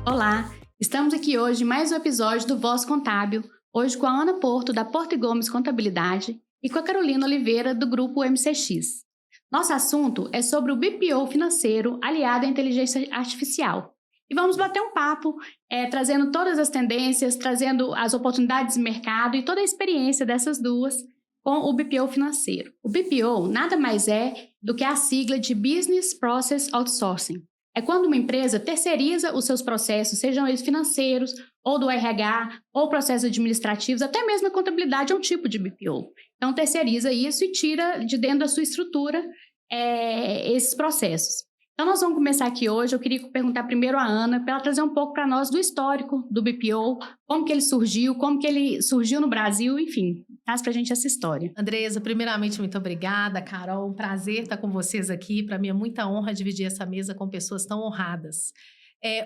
Olá, estamos aqui hoje em mais um episódio do Voz Contábil, hoje com a Ana Porto, da Porto e Gomes Contabilidade, e com a Carolina Oliveira, do Grupo MCX. Nosso assunto é sobre o BPO financeiro aliado à inteligência artificial. E vamos bater um papo, trazendo todas as tendências, trazendo as oportunidades de mercado e toda a experiência dessas duas com o BPO financeiro. O BPO nada mais é do que a sigla de Business Process Outsourcing. É quando uma empresa terceiriza os seus processos, sejam eles financeiros, ou do RH, ou processos administrativos, até mesmo a contabilidade é um tipo de BPO. Então, terceiriza isso e tira de dentro da sua estrutura esses processos. Então, nós vamos começar aqui hoje. Eu queria perguntar primeiro à Ana, para ela trazer um pouco para nós do histórico do BPO, como que ele surgiu no Brasil, enfim, traz para a gente essa história. Andresa, primeiramente, muito obrigada. Carol, um prazer estar com vocês aqui. Para mim é muita honra dividir essa mesa com pessoas tão honradas.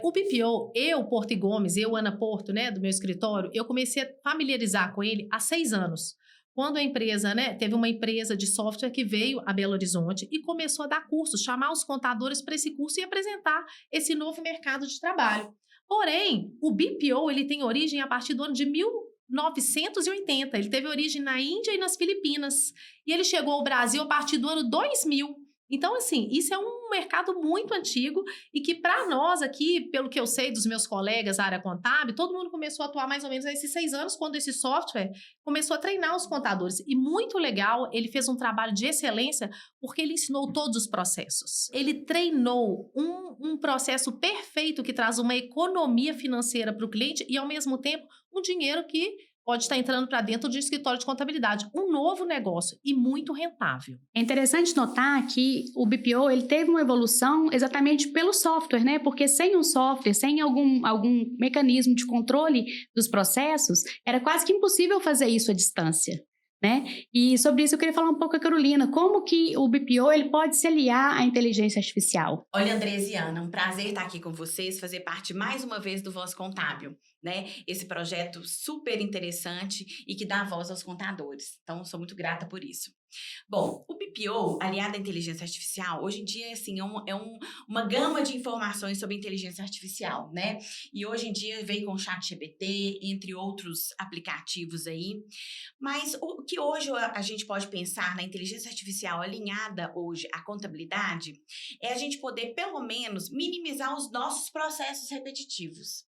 O BPO, Porto e Gomes, Ana Porto, né, do meu escritório, eu comecei a familiarizar com ele há 6 anos. Quando a empresa, teve uma empresa de software que veio a Belo Horizonte e começou a dar cursos, chamar os contadores para esse curso e apresentar esse novo mercado de trabalho. Porém, o BPO ele tem origem a partir do ano de 1980. Ele teve origem na Índia e nas Filipinas. E ele chegou ao Brasil a partir do ano 2000. Então, assim, isso é um mercado muito antigo e que para nós aqui, pelo que eu sei dos meus colegas da área contábil, todo mundo começou a atuar mais ou menos nesses 6 anos, quando esse software começou a treinar os contadores. E muito legal, ele fez um trabalho de excelência porque ele ensinou todos os processos. Ele treinou um processo perfeito que traz uma economia financeira para o cliente e, ao mesmo tempo, um dinheiro que pode estar entrando para dentro de um escritório de contabilidade. Um novo negócio e muito rentável. É interessante notar que o BPO ele teve uma evolução exatamente pelo software, né? Porque sem um software, sem algum mecanismo de controle dos processos, era quase que impossível fazer isso à distância. Né? E sobre isso eu queria falar um pouco com a Carolina, como que o BPO ele pode se aliar à inteligência artificial? Olha, Andresa e Ana, um prazer estar aqui com vocês, fazer parte mais uma vez do Voz Contábil, né? Esse projeto super interessante e que dá voz aos contadores. Então, sou muito grata por isso. Bom, o BPO, aliado à inteligência artificial, hoje em dia assim, uma gama de informações sobre inteligência artificial, né? E hoje em dia vem com o ChatGPT, entre outros aplicativos aí. Mas o que hoje a gente pode pensar na inteligência artificial alinhada hoje à contabilidade é a gente poder, pelo menos, minimizar os nossos processos repetitivos.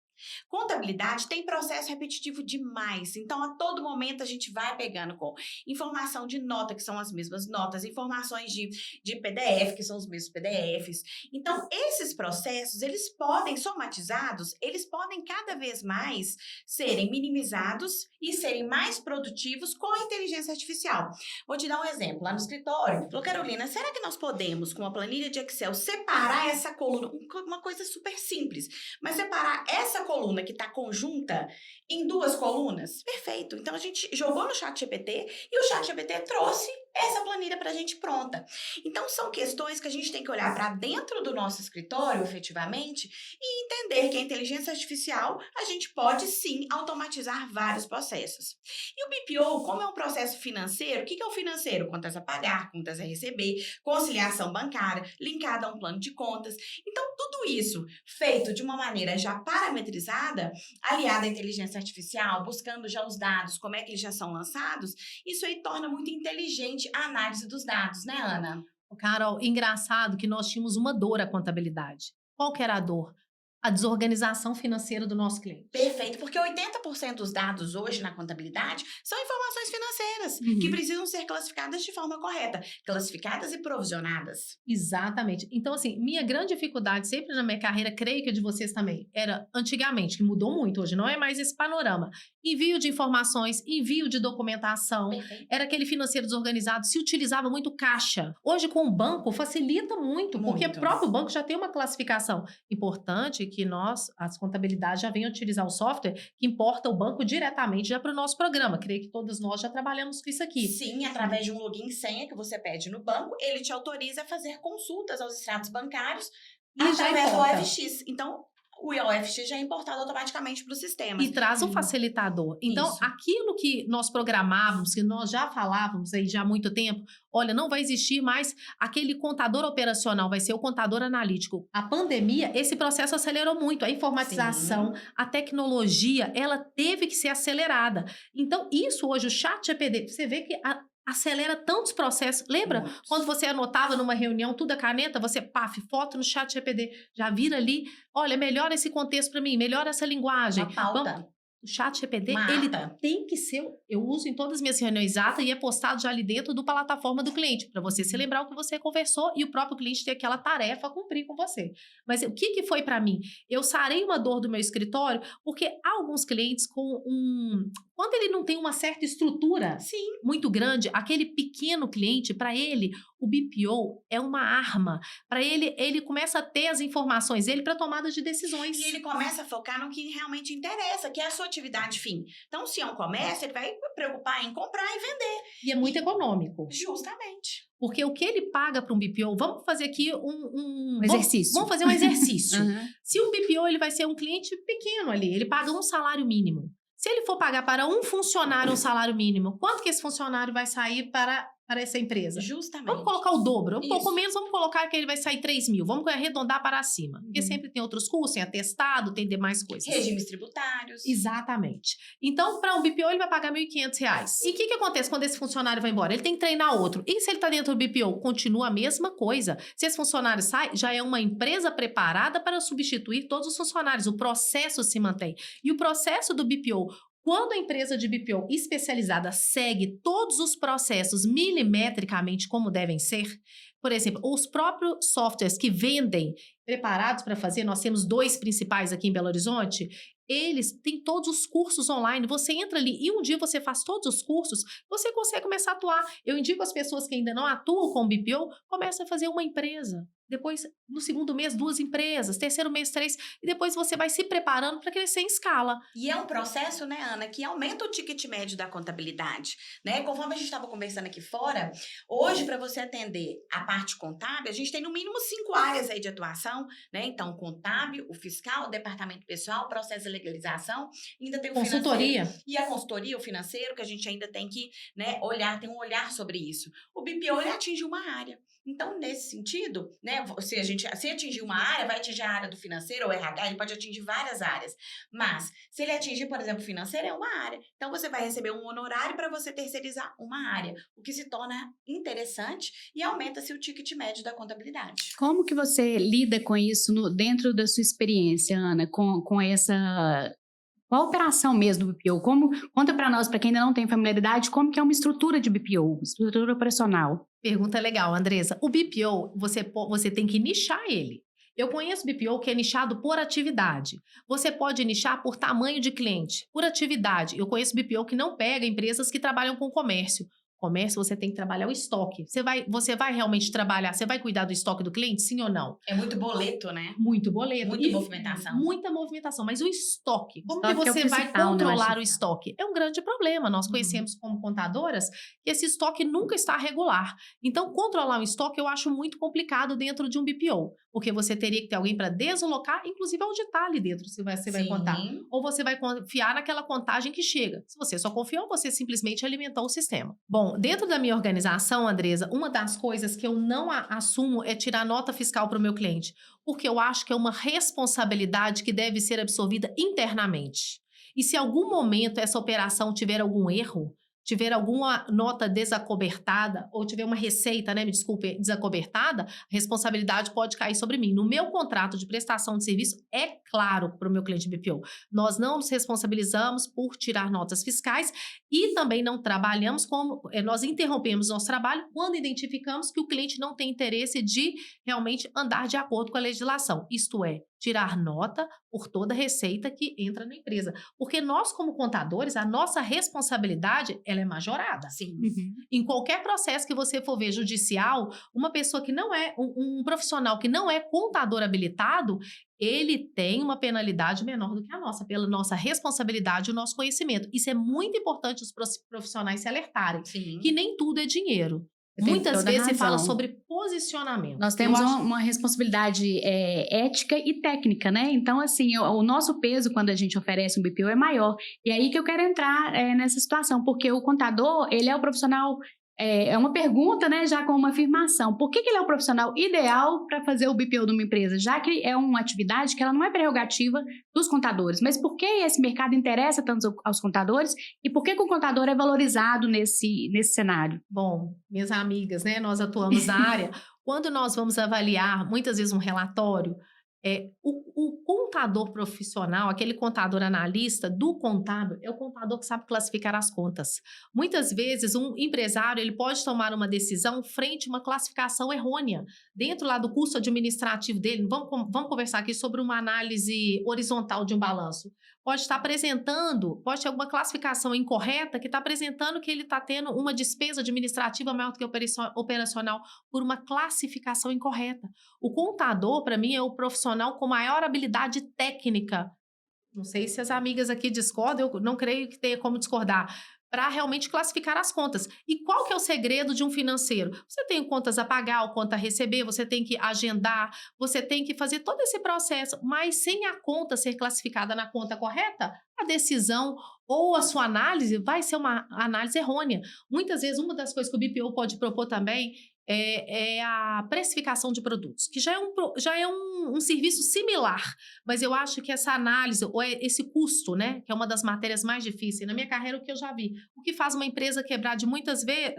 Contabilidade tem processo repetitivo demais, então a todo momento a gente vai pegando com informação de nota, que são as mesmas notas, informações de PDF, que são os mesmos PDFs. Então, esses processos, eles podem, somatizados, eles podem cada vez mais serem minimizados e serem mais produtivos com a inteligência artificial. Vou te dar um exemplo. Lá no escritório, falou, Carolina, será que nós podemos, com uma planilha de Excel, separar essa coluna? Uma coisa super simples, mas separar essa coluna que está conjunta em 2 colunas? Perfeito. Então, a gente jogou no ChatGPT e o ChatGPT trouxe essa planilha para a gente pronta. Então, são questões que a gente tem que olhar para dentro do nosso escritório, efetivamente, e entender que a inteligência artificial, a gente pode, sim, automatizar vários processos. E o BPO, como é um processo financeiro, o que é o financeiro? Contas a pagar, contas a receber, conciliação bancária, linkada a um plano de contas. Então, tudo isso feito de uma maneira já parametrizada, aliada à inteligência artificial, buscando já os dados, como é que eles já são lançados, isso aí torna muito inteligente a análise dos dados, né, Ana? Carol, engraçado que nós tínhamos uma dor à contabilidade. Qual que era a dor? A desorganização financeira do nosso cliente. Perfeito, porque 80% dos dados hoje na contabilidade são informações financeiras que precisam ser classificadas de forma correta, classificadas e provisionadas. Exatamente. Então, assim, minha grande dificuldade sempre na minha carreira, creio que a de vocês também, era antigamente, que mudou muito, hoje não é mais esse panorama. Envio de informações, envio de documentação, era aquele financeiro desorganizado, se utilizava muito caixa. Hoje, com o banco, facilita muito, porque o próprio banco já tem uma classificação. Importante que nós, as contabilidades, já venham utilizar o software que importa o banco diretamente já para o nosso programa. Creio que todos nós já trabalhamos com isso aqui. Sim, através de um login e senha que você pede no banco, ele te autoriza a fazer consultas aos extratos bancários através do OFX. Então, o IOFX já é importado automaticamente para o sistema. E traz um facilitador. Então, Isso. aquilo que nós programávamos, que nós já falávamos aí já há muito tempo, olha, não vai existir mais aquele contador operacional, vai ser o contador analítico. A pandemia, esse processo acelerou muito. A informatização, a tecnologia, ela teve que ser acelerada. Então, isso hoje, o ChatGPT, você vê que acelera tantos processos. Lembra? Muitos. Quando você anotava numa reunião tudo a caneta, você, foto no ChatGPT, já vira ali, olha, melhora esse contexto para mim, melhora essa linguagem. Uma pauta. O ChatGPT, Uma ele ata. tem que ser, eu uso em todas as minhas reuniões atas e é postado já ali dentro do plataforma do cliente, para você se lembrar o que você conversou e o próprio cliente ter aquela tarefa a cumprir com você. Mas o que foi para mim? Eu sarei uma dor do meu escritório, porque há alguns clientes quando ele não tem uma certa estrutura Sim. muito grande, aquele pequeno cliente, para ele, o BPO é uma arma. Para ele começa a ter as informações dele para tomada de decisões. E ele começa a focar no que realmente interessa, que é a sua atividade fim. Então, se é um comércio, ele vai preocupar em comprar e vender. E é muito econômico. Justamente. Porque o que ele paga para um BPO, vamos fazer aqui um exercício. Vamos fazer um exercício. Uhum. Se um BPO ele vai ser um cliente pequeno ali, ele paga um salário mínimo. Se ele for pagar para um funcionário um salário mínimo, quanto que esse funcionário vai sair para essa empresa? Justamente. Vamos colocar o dobro, um Isso. pouco menos, vamos colocar que ele vai sair 3 mil, vamos arredondar para cima. Porque sempre tem outros custos, tem atestado, tem demais coisas. Regimes tributários. Exatamente. Então, para um BPO, ele vai pagar R$ 1.500. E o que acontece quando esse funcionário vai embora? Ele tem que treinar outro. E se ele está dentro do BPO? Continua a mesma coisa. Se esse funcionário sai, já é uma empresa preparada para substituir todos os funcionários. O processo se mantém. E o processo do BPO, quando a empresa de BPO especializada segue todos os processos milimetricamente como devem ser, por exemplo, os próprios softwares que vendem preparados para fazer, nós temos 2 principais aqui em Belo Horizonte, eles têm todos os cursos online, você entra ali e um dia você faz todos os cursos, você consegue começar a atuar. Eu indico as pessoas que ainda não atuam com BPO, começam a fazer uma empresa. Depois, no segundo mês, 2 empresas, terceiro mês, 3, e depois você vai se preparando para crescer em escala. E é um processo, né, Ana, que aumenta o ticket médio da contabilidade, né? Conforme a gente estava conversando aqui fora, hoje, para você atender a parte contábil, a gente tem no mínimo 5 áreas aí de atuação, né? Então, o contábil, o fiscal, o departamento pessoal, o processo de legalização, ainda tem o Consultoria. financeiro. E a consultoria, o financeiro, que a gente ainda tem que, né, olhar, tem um olhar sobre isso. O BPO, ele atinge uma área. Então, nesse sentido, né, se atingir uma área, vai atingir a área do financeiro ou RH, ele pode atingir várias áreas. Mas, se ele atingir, por exemplo, o financeiro, é uma área. Então, você vai receber um honorário para você terceirizar uma área, o que se torna interessante e aumenta-se o ticket médio da contabilidade. Como que você lida com isso dentro da sua experiência, Ana, com essa... Com a operação mesmo do BPO? Conta para nós, para quem ainda não tem familiaridade, como que é uma estrutura de BPO, estrutura operacional. Pergunta legal, Andressa. O BPO, você tem que nichar ele. Eu conheço BPO que é nichado por atividade. Você pode nichar por tamanho de cliente, por atividade. Eu conheço BPO que não pega empresas que trabalham com comércio. Comércio, você tem que trabalhar o estoque. Você vai realmente trabalhar, você vai cuidar do estoque do cliente, sim ou não? É muito boleto, né? Muito boleto. Muita movimentação. Muita movimentação. Mas o estoque, como Estoque que é o você vai principal, né, controlar o estoque? É um grande problema. Nós conhecemos como contadoras que esse estoque nunca está regular. Então, controlar o estoque eu acho muito complicado dentro de um BPO. Porque você teria que ter alguém para deslocar, inclusive auditar ali dentro, se você vai contar. Ou você vai confiar naquela contagem que chega. Se você só confiou, você simplesmente alimentou o sistema. Bom, dentro da minha organização, Andresa, uma das coisas que eu não assumo é tirar nota fiscal para o meu cliente. Porque eu acho que é uma responsabilidade que deve ser absorvida internamente. E se em algum momento essa operação tiver algum erro, tiver alguma nota desacobertada ou tiver uma receita, né, me desculpe, desacobertada, a responsabilidade pode cair sobre mim. No meu contrato de prestação de serviço, é claro para o meu cliente BPO, nós não nos responsabilizamos por tirar notas fiscais e também não trabalhamos como, nós interrompemos nosso trabalho quando identificamos que o cliente não tem interesse de realmente andar de acordo com a legislação. Isto é, tirar nota por toda receita que entra na empresa. Porque nós, como contadores, a nossa responsabilidade, ela é majorada. Sim. Em qualquer processo que você for ver judicial, uma pessoa que não é, um profissional que não é contador habilitado, ele tem uma penalidade menor do que a nossa, pela nossa responsabilidade e o nosso conhecimento. Isso é muito importante os profissionais se alertarem, Sim. que nem tudo é dinheiro. Muitas vezes você fala razão. sobre posicionamento. Nós temos uma responsabilidade ética e técnica, né? Então, assim, o nosso peso quando a gente oferece um BPO é maior. E aí que eu quero entrar nessa situação, porque o contador, ele é o profissional. É uma pergunta, né, já com uma afirmação. Por que ele é o profissional ideal para fazer o BPO de uma empresa? Já que é uma atividade que ela não é prerrogativa dos contadores. Mas por que esse mercado interessa tanto aos contadores? E por que o contador é valorizado nesse cenário? Bom, minhas amigas, né, nós atuamos na área. Quando nós vamos avaliar, muitas vezes, um relatório, o contador profissional, aquele contador analista do contábil, é o contador que sabe classificar as contas. Muitas vezes, um empresário ele pode tomar uma decisão frente a uma classificação errônea. Dentro lá do custo administrativo dele, vamos conversar aqui sobre uma análise horizontal de um balanço. Pode estar apresentando, pode ter alguma classificação incorreta que está apresentando que ele está tendo uma despesa administrativa maior do que operacional por uma classificação incorreta. O contador, para mim, é o profissional com maior habilidade técnica. Não sei se as amigas aqui discordam, eu não creio que tenha como discordar, para realmente classificar as contas. E qual que é o segredo de um financeiro? Você tem contas a pagar ou conta a receber, você tem que agendar, você tem que fazer todo esse processo, mas sem a conta ser classificada na conta correta, a decisão ou a sua análise vai ser uma análise errônea. Muitas vezes, uma das coisas que o BPO pode propor também é a precificação de produtos, que já é um serviço similar, mas eu acho que essa análise, ou esse custo, né, que é uma das matérias mais difíceis, na minha carreira, o que eu já vi, o que faz uma empresa quebrar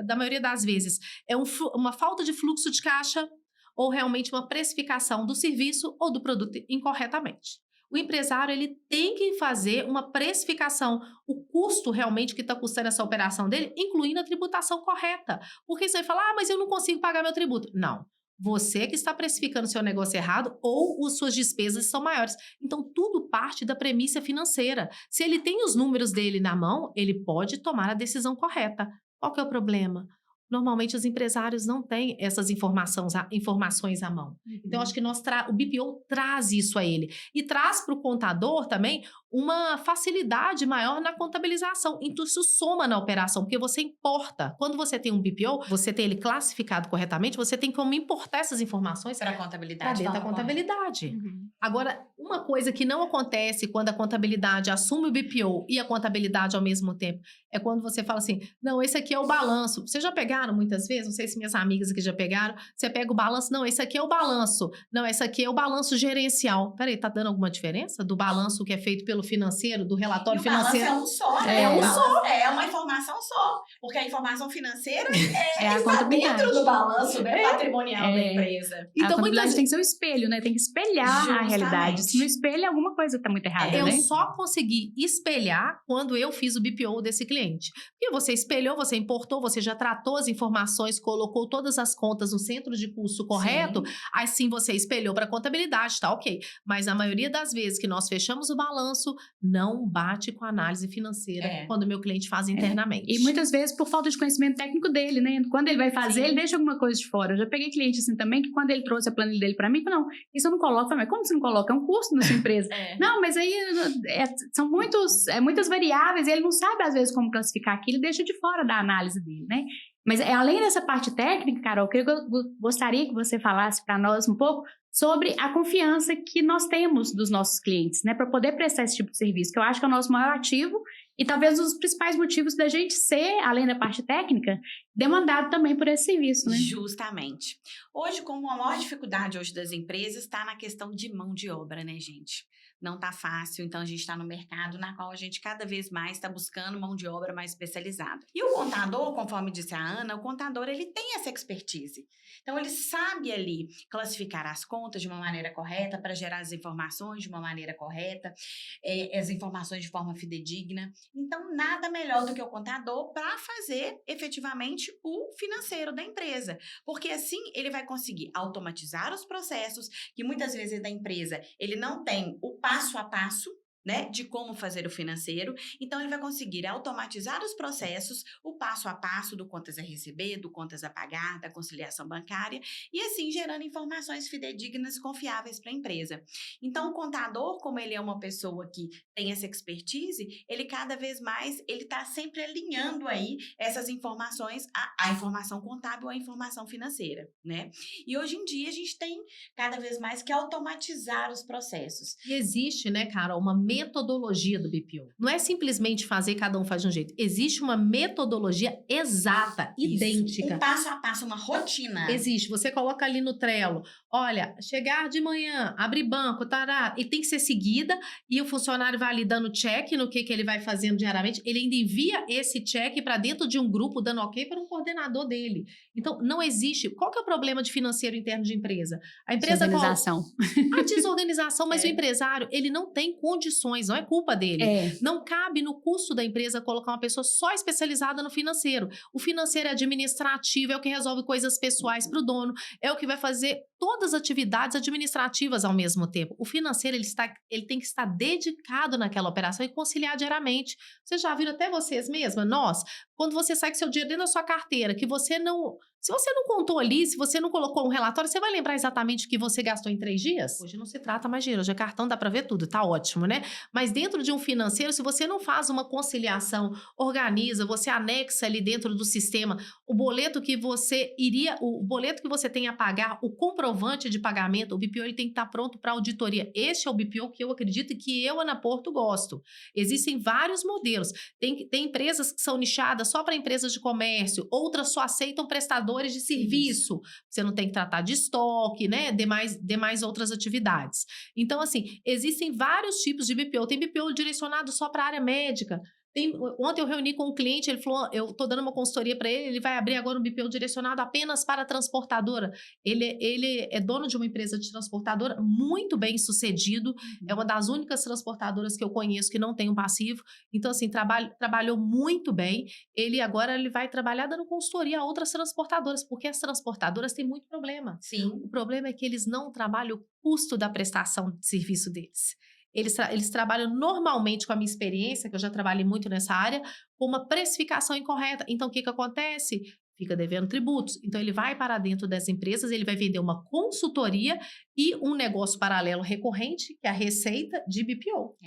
da maioria das vezes, é uma falta de fluxo de caixa ou realmente uma precificação do serviço ou do produto incorretamente. O empresário ele tem que fazer uma precificação, o custo realmente que está custando essa operação dele, incluindo a tributação correta. Porque você vai falar, mas eu não consigo pagar meu tributo. Não. Você que está precificando seu negócio errado ou as suas despesas são maiores. Então, tudo parte da premissa financeira. Se ele tem os números dele na mão, ele pode tomar a decisão correta. Qual que é o problema? Normalmente, os empresários não têm essas informações à mão. Então, acho que o BPO traz isso a ele. E traz para o contador também uma facilidade maior na contabilização. Então, isso soma na operação, porque você importa. Quando você tem um BPO, você tem ele classificado corretamente, você tem como importar essas informações para a contabilidade. Para dentro da contabilidade. Agora, uma coisa que não acontece quando a contabilidade assume o BPO e a contabilidade ao mesmo tempo, é quando você fala assim, não, esse aqui é o balanço. Vocês já pegaram muitas vezes? Não sei se minhas amigas aqui já pegaram. Você pega o balanço, não, esse aqui é o balanço. Não, esse aqui é o balanço gerencial. Peraí, tá dando alguma diferença do balanço que é feito pelo financeiro, do relatório financeiro? O balanço é um só, né? É um só. É uma informação só. Porque a informação financeira a contabilidade. dentro do balanço, né, patrimonial da empresa. Então, a contabilidade tem que ser o espelho, né? Tem que espelhar a realidade. Se não espelha, alguma coisa tá muito errada, né? Eu só consegui espelhar quando eu fiz o BPO desse cliente. Porque você espelhou, você importou, você já tratou as informações, colocou todas as contas no centro de custo correto, assim você espelhou para a contabilidade, tá ok. Mas a maioria das vezes que nós fechamos o balanço, não bate com a análise financeira quando o meu cliente faz internamente. E muitas vezes por falta de conhecimento técnico dele, né? Quando ele vai fazer, ele deixa alguma coisa de fora. Eu já peguei cliente assim também, que quando ele trouxe a planilha dele para mim, falou, não, isso eu não coloco. Eu falei, mas como você não coloca? É um custo na sua empresa. Não, mas aí são muitas variáveis e ele não sabe às vezes como classificar aquilo, deixa de fora da análise dele, né? Mas além dessa parte técnica, Carol, eu gostaria que você falasse para nós um pouco sobre a confiança que nós temos dos nossos clientes, né? Para poder prestar esse tipo de serviço, que eu acho que é o nosso maior ativo e talvez um dos principais motivos da gente ser, além da parte técnica, demandado também por esse serviço, né? Justamente. Hoje, como a maior dificuldade hoje das empresas está na questão de mão de obra, né, gente? Não tá fácil, então a gente está no mercado na qual a gente cada vez mais está buscando mão de obra mais especializada. E o contador, conforme disse a Ana, o contador ele tem essa expertise. Então ele sabe ali classificar as contas de uma maneira correta para gerar as informações de uma maneira correta, as informações de forma fidedigna. Então nada melhor do que o contador para fazer efetivamente o financeiro da empresa, porque assim ele vai conseguir automatizar os processos que muitas vezes da empresa ele não tem o passo a passo, né, de como fazer o financeiro. Então, ele vai conseguir automatizar os processos, o passo a passo do contas a receber, do contas a pagar, da conciliação bancária, e assim gerando informações fidedignas e confiáveis para a empresa. Então, o contador, como ele é uma pessoa que tem essa expertise, ele cada vez mais, ele está sempre alinhando aí essas informações, a informação contábil à informação financeira, né? E hoje em dia a gente tem cada vez mais que automatizar os processos. E existe, né, Carol, uma metodologia do BPO. Não é simplesmente fazer, cada um faz de um jeito. Existe uma metodologia exata, idêntica. Um passo a passo, uma rotina. Existe. Você coloca ali no Trello, olha, chegar de manhã, abrir banco, tará, e tem que ser seguida, e o funcionário vai ali dando check no que ele vai fazendo diariamente. Ele ainda envia esse check para dentro de um grupo, dando ok para um coordenador dele. Então, não existe. Qual que é o problema de financeiro interno de empresa? A empresa Desorganização. A desorganização, mas o empresário, ele não tem condições, não é culpa dele. Não cabe no custo da empresa colocar uma pessoa só especializada no financeiro. O financeiro é administrativo, é o que resolve coisas pessoais para o dono, é o que vai fazer todas as atividades administrativas ao mesmo tempo. O financeiro, ele tem que estar dedicado naquela operação e conciliar diariamente. Vocês já viram, até vocês mesmas, nós, quando você sai com seu dinheiro dentro da sua carteira, que você não... Se você não contou ali, se você não colocou um relatório, você vai lembrar exatamente o que você gastou em 3 dias? Hoje não se trata mais de dinheiro, hoje é cartão, dá para ver tudo, tá ótimo, né? Mas dentro de um financeiro, se você não faz uma conciliação, organiza, você anexa ali dentro do sistema o boleto que você tem a pagar, o comprovante de pagamento, o BPO ele tem que estar pronto para auditoria. Este é o BPO que eu acredito e que eu, Ana Porto, gosto. Existem vários modelos. Tem empresas que são nichadas só para empresas de comércio, outras só aceitam prestadores de serviço. Você não tem que tratar de estoque, né? Demais outras atividades. Então, assim, existem vários tipos de BPO. Tem BPO direcionado só para a área médica. Ontem eu reuni com um cliente, ele falou, eu estou dando uma consultoria para ele vai abrir agora um BPO direcionado apenas para a transportadora. Ele é dono de uma empresa de transportadora muito bem sucedido, é uma das únicas transportadoras que eu conheço que não tem um passivo, então assim, trabalhou muito bem, agora ele vai trabalhar dando consultoria a outras transportadoras, porque as transportadoras têm muito problema. Sim. O problema é que eles não trabalham o custo da prestação de serviço deles. Eles trabalham normalmente, com a minha experiência, que eu já trabalhei muito nessa área, com uma precificação incorreta. Então, o que acontece? Fica devendo tributos. Então, ele vai para dentro das empresas, ele vai vender uma consultoria e um negócio paralelo recorrente, que é a receita de BPO.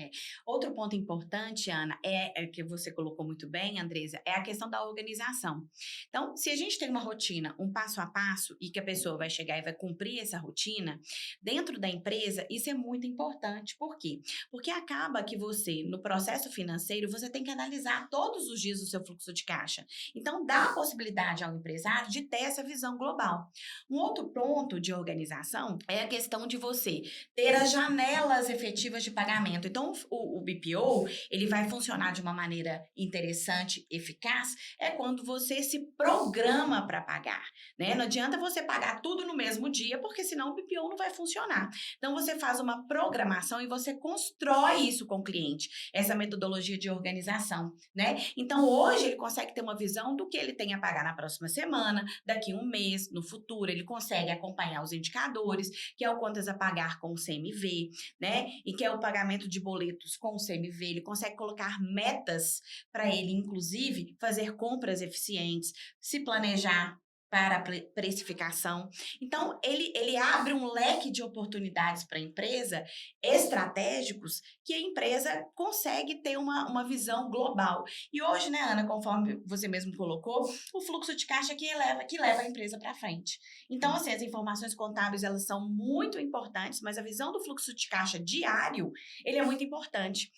Outro ponto importante, Ana, é que você colocou muito bem, Andresa, é a questão da organização. Então, se a gente tem uma rotina, um passo a passo, e que a pessoa vai chegar e vai cumprir essa rotina, dentro da empresa, isso é muito importante. Por quê? Porque acaba que você, no processo financeiro, você tem que analisar todos os dias o seu fluxo de caixa. Então, dá a possibilidade ao empresário de ter essa visão global. Um outro ponto de organização é a questão de você ter as janelas efetivas de pagamento. Então, o BPO, ele vai funcionar de uma maneira interessante, eficaz, é quando você se programa para pagar, né? Não adianta você pagar tudo no mesmo dia, porque senão o BPO não vai funcionar. Então, você faz uma programação e você constrói isso com o cliente, essa metodologia de organização, né? Então, hoje, ele consegue ter uma visão do que ele tem a pagar na próxima semana, daqui um mês, no futuro, ele consegue acompanhar os indicadores, que é o contas a pagar com o CMV, né? E que é o pagamento de boletos com o CMV. Ele consegue colocar metas para ele, inclusive, fazer compras eficientes, se planejar para a precificação. Então, ele abre um leque de oportunidades para a empresa, estratégicos, que a empresa consegue ter uma visão global. E hoje, né, Ana, conforme você mesmo colocou, o fluxo de caixa que leva a empresa para frente. Então, assim, as informações contábeis, elas são muito importantes, mas a visão do fluxo de caixa diário, ele é muito importante.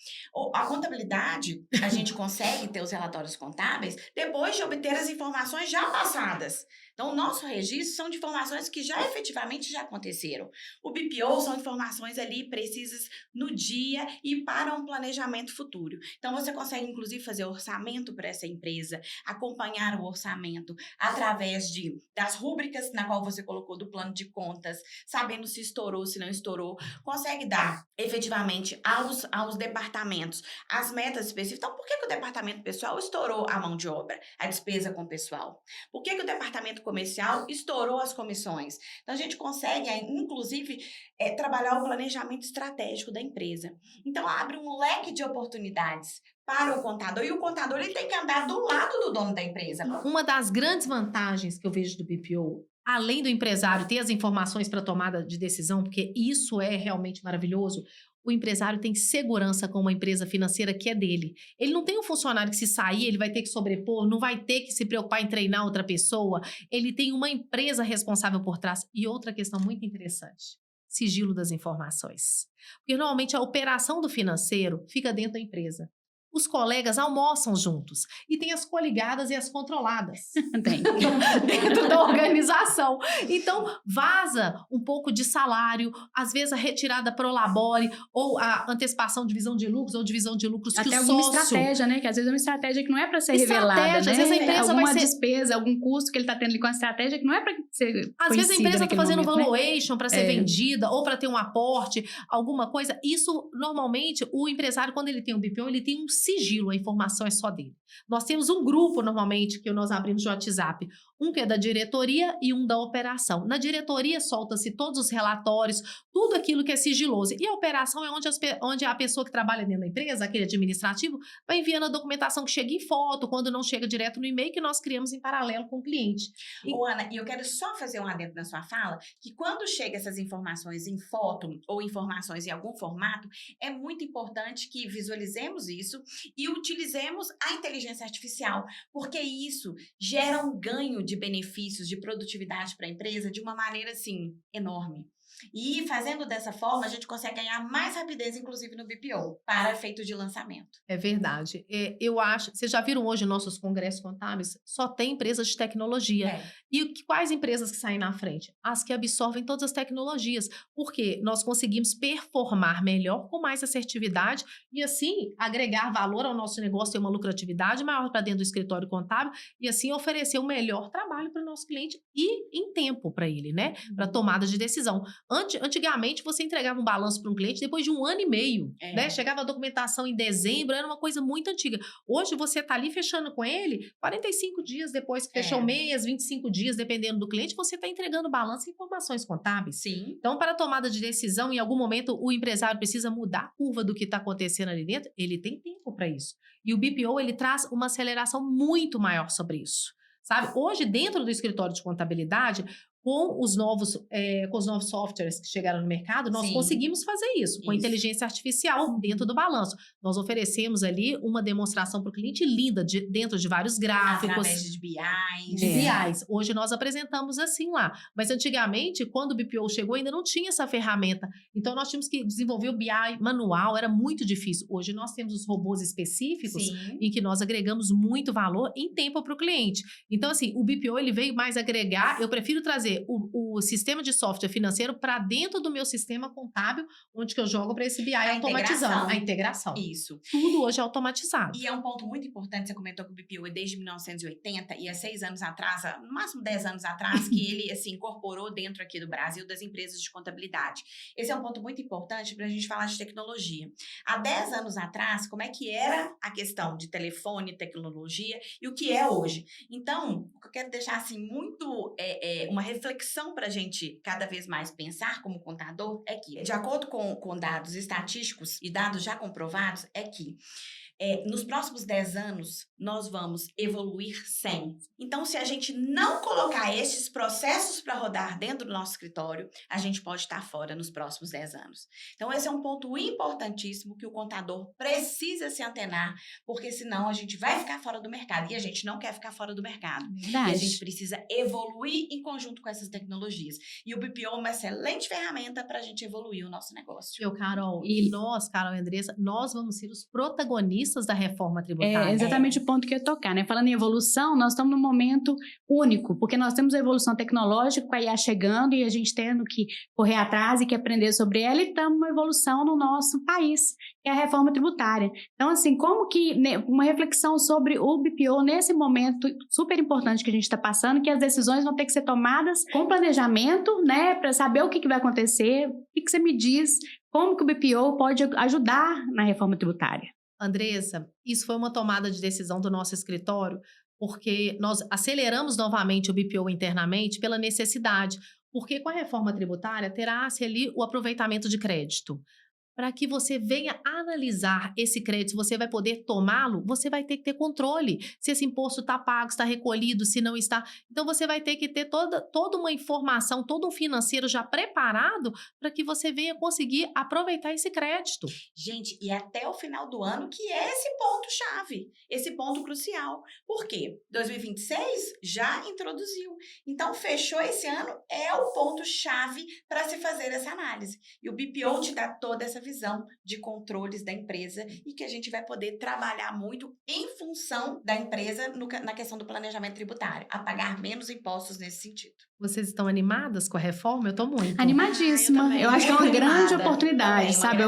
A contabilidade, a gente consegue ter os relatórios contábeis depois de obter as informações já passadas. Então, o nosso registro são de informações que já efetivamente já aconteceram. O BPO são informações ali precisas no dia e para um planejamento futuro. Então, você consegue, inclusive, fazer orçamento para essa empresa, acompanhar o orçamento através das rúbricas na qual você colocou do plano de contas, sabendo se estourou, se não estourou. Consegue dar, efetivamente, aos departamentos as metas específicas. Então, por que o departamento pessoal estourou a mão de obra, a despesa com o pessoal? Por que o departamento departamento comercial estourou as comissões. Então, a gente consegue, inclusive, trabalhar o planejamento estratégico da empresa. Então, abre um leque de oportunidades para o contador. E o contador ele tem que andar do lado do dono da empresa. Uma das grandes vantagens que eu vejo do BPO, além do empresário ter as informações para tomada de decisão, porque isso é realmente maravilhoso, o empresário tem segurança com uma empresa financeira que é dele. Ele não tem um funcionário que se sair, ele vai ter que sobrepor, não vai ter que se preocupar em treinar outra pessoa. Ele tem uma empresa responsável por trás. E outra questão muito interessante, sigilo das informações. Porque normalmente a operação do financeiro fica dentro da empresa. Os colegas almoçam juntos e tem as coligadas e as controladas. Tem. Dentro da organização. Então, vaza um pouco de salário, às vezes a retirada pro labore, ou a antecipação de divisão de lucros, ou divisão de lucros Até que o alguma sócio... estratégia, né? Que às vezes é uma estratégia que não é para ser Estratégia, revelada, né? às vezes a empresa alguma vai ser... despesa, algum custo que ele está tendo ali com a estratégia que não é para ser Às vezes a empresa está fazendo momento, valuation para ser vendida, ou para ter um aporte, alguma coisa. Isso, normalmente, o empresário, quando ele tem um BPO, ele tem um sigilo, a informação é só dele. Nós temos um grupo, normalmente, que nós abrimos de WhatsApp. Um que é da diretoria e um da operação. Na diretoria, solta-se todos os relatórios, tudo aquilo que é sigiloso. E a operação é onde a pessoa que trabalha dentro da empresa, aquele administrativo, vai enviando a documentação que chega em foto, quando não chega direto no e-mail, que nós criamos em paralelo com o cliente. Ô, Ana, e eu quero só fazer um adendo na sua fala, que quando chega essas informações em foto ou informações em algum formato, é muito importante que visualizemos isso e utilizemos a inteligência artificial, porque isso gera um ganho de benefícios, de produtividade para a empresa de uma maneira, assim, enorme. E fazendo dessa forma, a gente consegue ganhar mais rapidez, inclusive no BPO, para efeito de lançamento. É verdade. Eu acho... Vocês já viram hoje nossos congressos contábeis? Só tem empresas de tecnologia. E quais empresas que saem na frente? As que absorvem todas as tecnologias. Porque nós conseguimos performar melhor, com mais assertividade, e assim agregar valor ao nosso negócio, ter uma lucratividade maior para dentro do escritório contábil, e assim oferecer o melhor trabalho para o nosso cliente e em tempo para ele, né? Para tomada de decisão. Antigamente, você entregava um balanço para um cliente depois de 1 ano e meio, né? Chegava a documentação em dezembro, era uma coisa muito antiga. Hoje, você está ali fechando com ele, 45 dias depois que fechou o mês, 25 dias, dependendo do cliente, você está entregando balanço e informações contábeis. Sim. Então, para a tomada de decisão, em algum momento, o empresário precisa mudar a curva do que está acontecendo ali dentro, ele tem tempo para isso. E o BPO, ele traz uma aceleração muito maior sobre isso. Sabe? Hoje, dentro do escritório de contabilidade, com os novos softwares que chegaram no mercado, nós conseguimos fazer isso, com inteligência artificial dentro do balanço. Nós oferecemos ali uma demonstração para o cliente linda, dentro de vários gráficos. Através de BIs. De BIs. Hoje nós apresentamos assim lá. Mas antigamente, quando o BPO chegou, ainda não tinha essa ferramenta. Então, nós tínhamos que desenvolver o BI manual, era muito difícil. Hoje nós temos os robôs específicos em que nós agregamos muito valor em tempo para o cliente. Então, assim, o BPO ele veio mais agregar, eu prefiro trazer o sistema de software financeiro para dentro do meu sistema contábil, onde que eu jogo para esse BI automatizando. A integração. Isso. Tudo hoje é automatizado. E é um ponto muito importante, você comentou que o BPO é desde 1980 e há 6 anos atrás, no máximo 10 anos atrás, que ele assim, incorporou dentro aqui do Brasil das empresas de contabilidade. Esse é um ponto muito importante para a gente falar de tecnologia. Há 10 anos atrás, como é que era a questão de telefone, tecnologia e o que é hoje? Então, o que eu quero deixar assim muito uma reflexão para a gente cada vez mais pensar como contador é que, de acordo com dados estatísticos e dados já comprovados, é que nos próximos 10 anos, nós vamos evoluir 100. Então, se a gente não colocar estes processos para rodar dentro do nosso escritório, a gente pode estar fora nos próximos 10 anos. Então, esse é um ponto importantíssimo que o contador precisa se antenar, porque senão a gente vai ficar fora do mercado. E a gente não quer ficar fora do mercado. Verdade. E a gente precisa evoluir em conjunto com essas tecnologias. E o BPO é uma excelente ferramenta para a gente evoluir o nosso negócio. Carol e Andressa, nós vamos ser os protagonistas da reforma tributária. É exatamente o ponto que eu ia tocar, né? Falando em evolução, nós estamos num momento único, porque nós temos a evolução tecnológica com a IA chegando e a gente tendo que correr atrás e que aprender sobre ela, e estamos numa evolução no nosso país, que é a reforma tributária. Então, assim, como que uma reflexão sobre o BPO nesse momento super importante que a gente está passando, que as decisões vão ter que ser tomadas com planejamento, né? Para saber o que vai acontecer. O que você me diz? Como que o BPO pode ajudar na reforma tributária? Andressa, isso foi uma tomada de decisão do nosso escritório porque nós aceleramos novamente o BPO internamente pela necessidade, porque com a reforma tributária terá-se ali o aproveitamento de crédito. Para que você venha analisar esse crédito, se você vai poder tomá-lo, você vai ter que ter controle. Se esse imposto está pago, está recolhido, se não está. Então, você vai ter que ter toda uma informação, todo um financeiro já preparado para que você venha conseguir aproveitar esse crédito. Gente, e até o final do ano, que é esse ponto-chave, esse ponto crucial. Por quê? 2026 já introduziu. Então, fechou esse ano, é o ponto-chave para se fazer essa análise. E o BPO te dá toda essa visão de controles da empresa e que a gente vai poder trabalhar muito em função da empresa na questão do planejamento tributário, a pagar menos impostos nesse sentido. Vocês estão animadas com a reforma? Eu estou muito. Animadíssima. Eu acho que é uma grande oportunidade, sabe?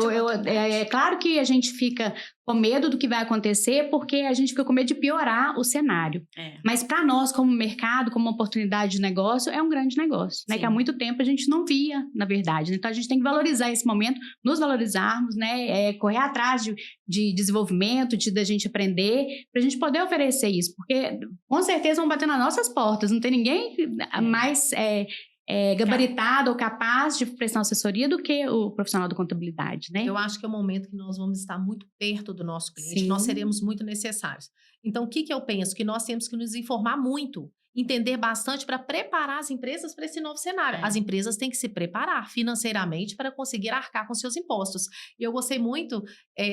É claro que a gente fica com medo do que vai acontecer, porque a gente fica com medo de piorar o cenário. Mas para nós, como mercado, como oportunidade de negócio, é um grande negócio, né? Que há muito tempo a gente não via, na verdade. Então, a gente tem que valorizar esse momento, nos valorizarmos, né? Correr atrás de desenvolvimento, da gente aprender, para a gente poder oferecer isso. Porque, com certeza, vão bater nas nossas portas. Não tem ninguém mais gabaritado ou capaz de prestar assessoria do que o profissional da contabilidade, né? Eu acho que é o momento que nós vamos estar muito perto do nosso cliente, Sim. Nós seremos muito necessários. Então, o que eu penso? Que nós temos que nos informar muito, entender bastante para preparar as empresas para esse novo cenário. As empresas têm que se preparar financeiramente para conseguir arcar com seus impostos. E eu gostei muito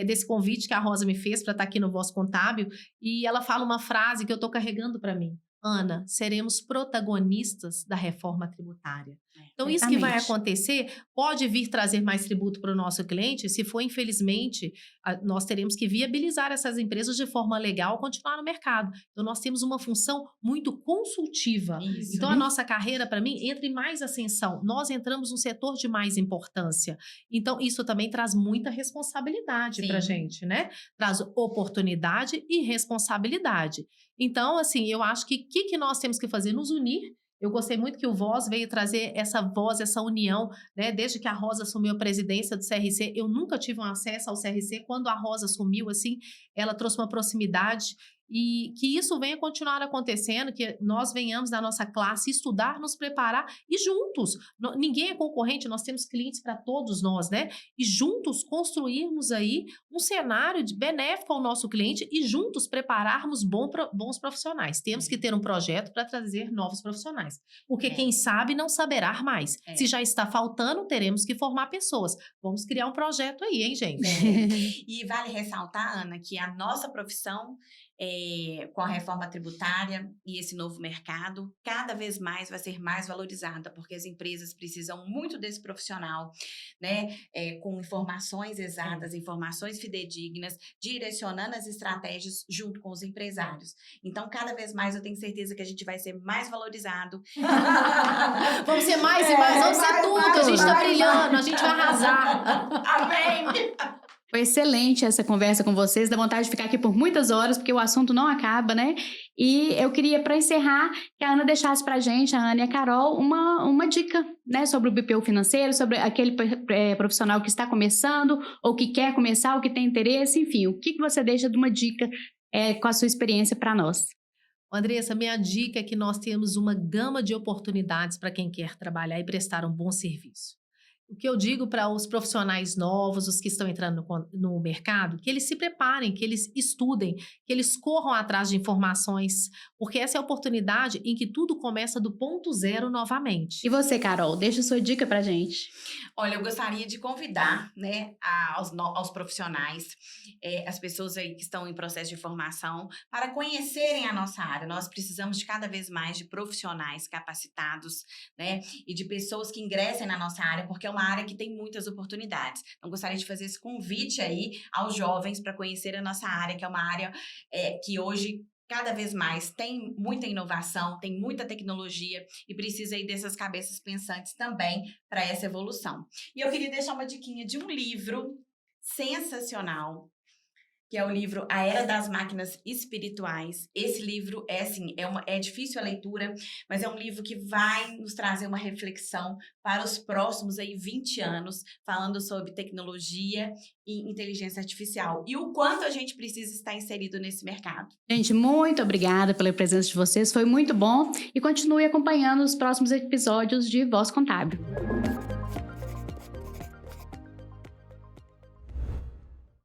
desse convite que a Rosa me fez para estar aqui no Voz Contábil, e ela fala uma frase que eu estou carregando para mim. Ana, seremos protagonistas da reforma tributária. Então, isso que vai acontecer pode vir trazer mais tributo para o nosso cliente. Se for, infelizmente, nós teremos que viabilizar essas empresas de forma legal continuar no mercado. Então, nós temos uma função muito consultiva. Isso. Então, a nossa carreira, para mim, entra em mais ascensão. Nós entramos num setor de mais importância. Então, isso também traz muita responsabilidade para a gente, né? Traz oportunidade e responsabilidade. Então, assim, eu acho que o que nós temos que fazer? Nos unir. Eu gostei muito que o Voz veio trazer essa voz, essa união, né? Desde que a Rosa assumiu a presidência do CRC, eu nunca tive um acesso ao CRC. Quando a Rosa assumiu, assim, ela trouxe uma proximidade e que isso venha continuar acontecendo, que nós venhamos da nossa classe estudar, nos preparar e juntos, ninguém é concorrente, nós temos clientes para todos nós, né? E juntos construirmos aí um cenário benéfico ao nosso cliente e juntos prepararmos bons profissionais. Temos que ter um projeto para trazer novos profissionais, porque quem sabe não saberá mais. Se já está faltando, teremos que formar pessoas. Vamos criar um projeto aí, hein, gente? E vale ressaltar, Ana, que a nossa profissão com a reforma tributária e esse novo mercado, cada vez mais vai ser mais valorizada, porque as empresas precisam muito desse profissional, né? Com informações exatas, informações fidedignas, direcionando as estratégias junto com os empresários. Então, cada vez mais eu tenho certeza que a gente vai ser mais valorizado. Vamos ser mais e mais, vamos ser tudo, a gente está brilhando, a gente vai arrasar. Amém! Foi excelente essa conversa com vocês, dá vontade de ficar aqui por muitas horas, porque o assunto não acaba, né? E eu queria, para encerrar, que a Ana deixasse para a gente, a Ana e a Carol, uma dica, né, sobre o BPO financeiro, sobre aquele profissional que está começando, ou que quer começar, ou que tem interesse, enfim, o que você deixa de uma dica com a sua experiência para nós? Andressa, minha dica é que nós temos uma gama de oportunidades para quem quer trabalhar e prestar um bom serviço. O que eu digo para os profissionais novos, os que estão entrando no mercado, que eles se preparem, que eles estudem, que eles corram atrás de informações, porque essa é a oportunidade em que tudo começa do ponto zero novamente. E você, Carol, deixa a sua dica para a gente. Olha, eu gostaria de convidar, né, aos profissionais, as pessoas aí que estão em processo de formação, para conhecerem a nossa área. Nós precisamos de cada vez mais de profissionais capacitados, né, e de pessoas que ingressem na nossa área, porque é uma área que tem muitas oportunidades. Então, gostaria de fazer esse convite aí aos jovens para conhecer a nossa área, que é uma área que hoje cada vez mais tem muita inovação, tem muita tecnologia e precisa aí dessas cabeças pensantes também para essa evolução. E eu queria deixar uma diquinha de um livro sensacional que é o livro A Era das Máquinas Espirituais. Esse livro é assim, é difícil a leitura, mas é um livro que vai nos trazer uma reflexão para os próximos aí 20 anos, falando sobre tecnologia e inteligência artificial e o quanto a gente precisa estar inserido nesse mercado. Gente, muito obrigada pela presença de vocês, foi muito bom e continue acompanhando os próximos episódios de Voz Contábil.